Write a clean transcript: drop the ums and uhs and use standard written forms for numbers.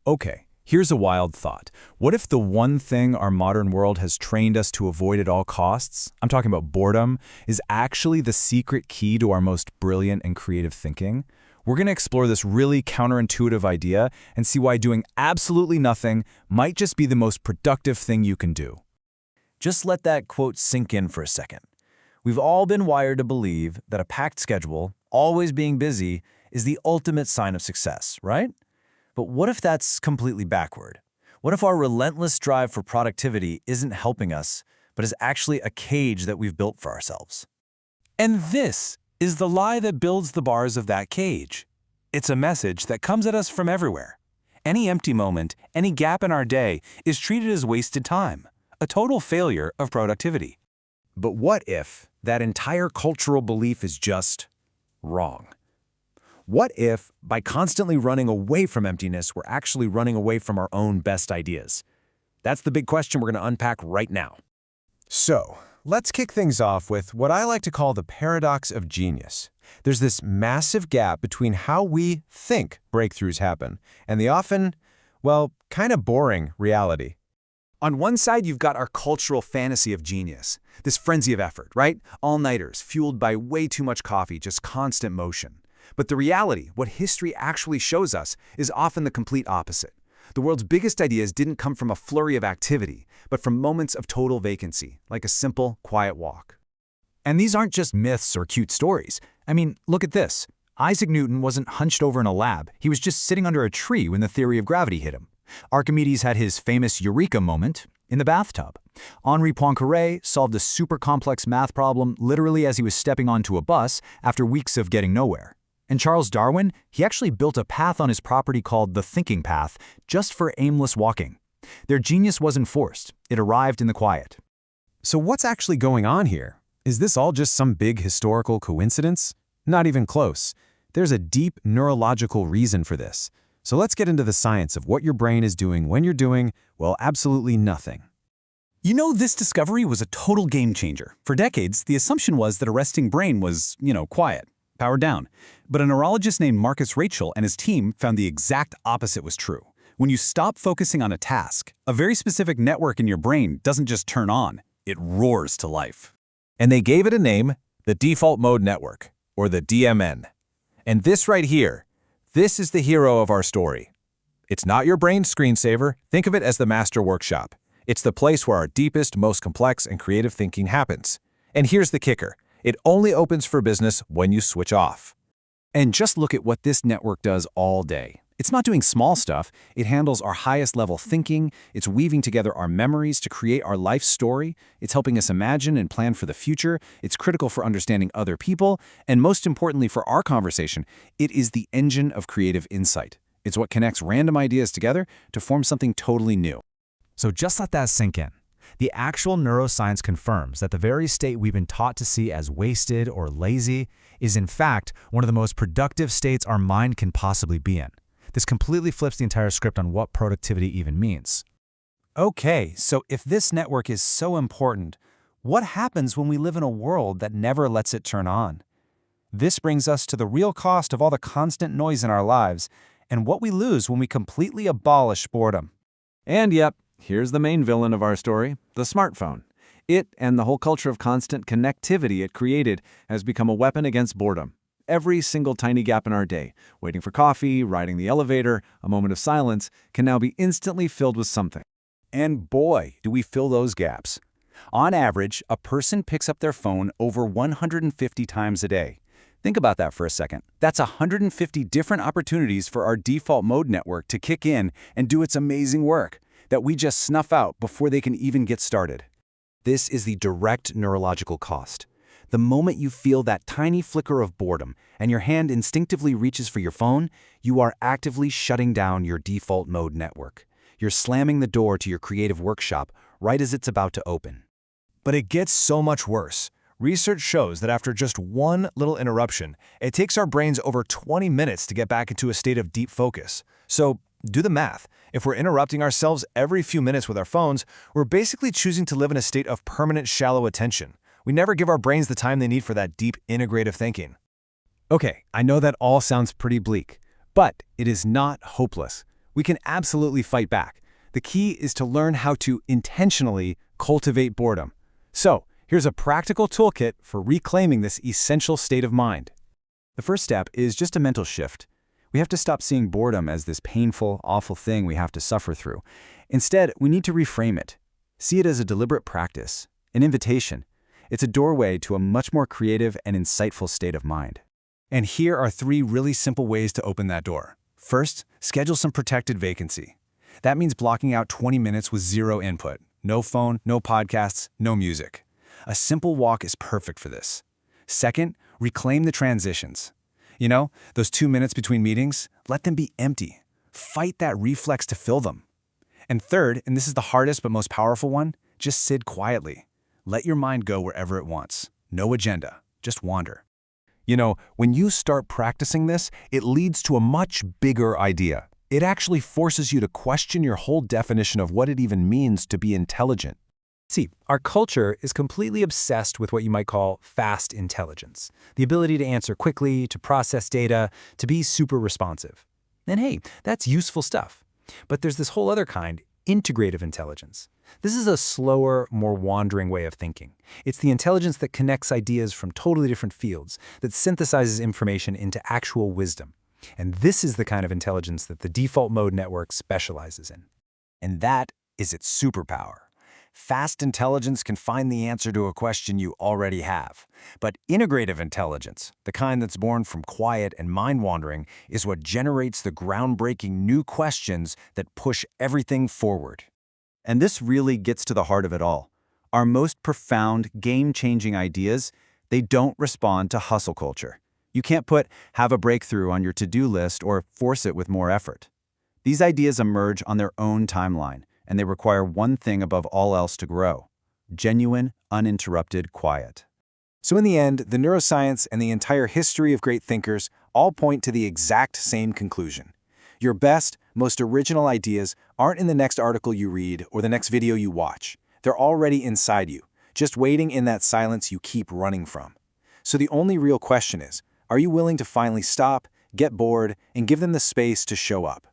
Okay, here's a wild thought. What if the one thing our modern world has trained us to avoid at all costs, I'm talking about boredom, is actually the secret key to our most brilliant and creative thinking? We're going to explore this really counterintuitive idea and see why doing absolutely nothing might just be the most productive thing you can do. Just let that quote sink in for a second. We've all been wired to believe that a packed schedule, always being busy, is the ultimate sign of success, right? But what if that's completely backward? What if our relentless drive for productivity isn't helping us, but is actually a cage that we've built for ourselves? And this is the lie that builds the bars of that cage. It's a message that comes at us from everywhere. Any empty moment, any gap in our day is treated as wasted time, a total failure of productivity. But what if that entire cultural belief is just wrong? What if, by constantly running away from emptiness, we're actually running away from our own best ideas? That's the big question we're going to unpack right now. So, let's kick things off with what I like to call the paradox of genius. There's this massive gap between how we think breakthroughs happen and the often, well, kind of boring reality. On one side, you've got our cultural fantasy of genius, this frenzy of effort, right? All-nighters, fueled by way too much coffee, just constant motion. But the reality, what history actually shows us, is often the complete opposite. The world's biggest ideas didn't come from a flurry of activity, but from moments of total vacancy, like a simple, quiet walk. And these aren't just myths or cute stories. I mean, look at this. Isaac Newton wasn't hunched over in a lab. He was just sitting under a tree when the theory of gravity hit him. Archimedes had his famous eureka moment in the bathtub. Henri Poincaré solved a super complex math problem literally as he was stepping onto a bus after weeks of getting nowhere. And Charles Darwin, he actually built a path on his property called the thinking path just for aimless walking. Their genius wasn't forced. It arrived in the quiet. So what's actually going on here? Is this all just some big historical coincidence? Not even close. There's a deep neurological reason for this. So let's get into the science of what your brain is doing when you're doing, well, absolutely nothing. You know, this discovery was a total game changer. For decades, the assumption was that a resting brain was, quiet, powered down. But a neurologist named Marcus Rachel and his team found the exact opposite was true. When you stop focusing on a task, a very specific network in your brain doesn't just turn on, it roars to life. And they gave it a name, the default mode network, or the DMN. And this right here, this is the hero of our story. It's not your brain's screensaver. Think of it as the master workshop. It's the place where our deepest, most complex, and creative thinking happens. And here's the kicker. It only opens for business when you switch off. And just look at what this network does all day. It's not doing small stuff. It handles our highest level thinking. It's weaving together our memories to create our life story. It's helping us imagine and plan for the future. It's critical for understanding other people. And most importantly for our conversation, it is the engine of creative insight. It's what connects random ideas together to form something totally new. So just let that sink in. The actual neuroscience confirms that the very state we've been taught to see as wasted or lazy is in fact one of the most productive states our mind can possibly be in. This completely flips the entire script on what productivity even means. Okay, so if this network is so important, what happens when we live in a world that never lets it turn on? This brings us to the real cost of all the constant noise in our lives and what we lose when we completely abolish boredom. And yep, here's the main villain of our story, the smartphone. It and the whole culture of constant connectivity it created has become a weapon against boredom. Every single tiny gap in our day, waiting for coffee, riding the elevator, a moment of silence, can now be instantly filled with something. And boy, do we fill those gaps. On average, a person picks up their phone over 150 times a day. Think about that for a second. That's 150 different opportunities for our default mode network to kick in and do its amazing work that we just snuff out before they can even get started. This is the direct neurological cost. The moment you feel that tiny flicker of boredom and your hand instinctively reaches for your phone, you are actively shutting down your default mode network. You're slamming the door to your creative workshop right as it's about to open. But it gets so much worse. Research shows that after just one little interruption, it takes our brains over 20 minutes to get back into a state of deep focus. So do the math. If we're interrupting ourselves every few minutes with our phones, we're basically choosing to live in a state of permanent shallow attention. We never give our brains the time they need for that deep integrative thinking. Okay, I know that all sounds pretty bleak, but it is not hopeless. we can absolutely fight back. The key is to learn how to intentionally cultivate boredom. So, here's a practical toolkit for reclaiming this essential state of mind. The first step is just a mental shift. We have to stop seeing boredom as this painful, awful thing we have to suffer through. Instead, we need to reframe it. See it as a deliberate practice, an invitation. It's a doorway to a much more creative and insightful state of mind. And here are 3 really simple ways to open that door. First, schedule some protected vacancy. That means blocking out 20 minutes with 0 input. No phone, no podcasts, no music. A simple walk is perfect for this. Second, reclaim the transitions. You know, those 2 minutes between meetings, let them be empty. Fight that reflex to fill them. And third, and this is the hardest but most powerful one, just sit quietly. Let your mind go wherever it wants. No agenda, just wander. You know, when you start practicing this, it leads to a much bigger idea. It actually forces you to question your whole definition of what it even means to be intelligent. See, our culture is completely obsessed with what you might call fast intelligence, the ability to answer quickly, to process data, to be super responsive. And hey, that's useful stuff. But there's this whole other kind, integrative intelligence. This is a slower, more wandering way of thinking. It's the intelligence that connects ideas from totally different fields, that synthesizes information into actual wisdom. And this is the kind of intelligence that the default mode network specializes in. And that is its superpower. Fast intelligence can find the answer to a question you already have. But integrative intelligence, the kind that's born from quiet and mind-wandering, is what generates the groundbreaking new questions that push everything forward. And this really gets to the heart of it all. Our most profound, game-changing ideas, they don't respond to hustle culture. You can't put "have a breakthrough" on your to-do list or force it with more effort. These ideas emerge on their own timeline, and they require one thing above all else to grow: genuine, uninterrupted quiet. So in the end, the neuroscience and the entire history of great thinkers all point to the exact same conclusion. Your best, most original ideas aren't in the next article you read or the next video you watch. They're already inside you, just waiting in that silence you keep running from. So the only real question is, are you willing to finally stop, get bored, and give them the space to show up?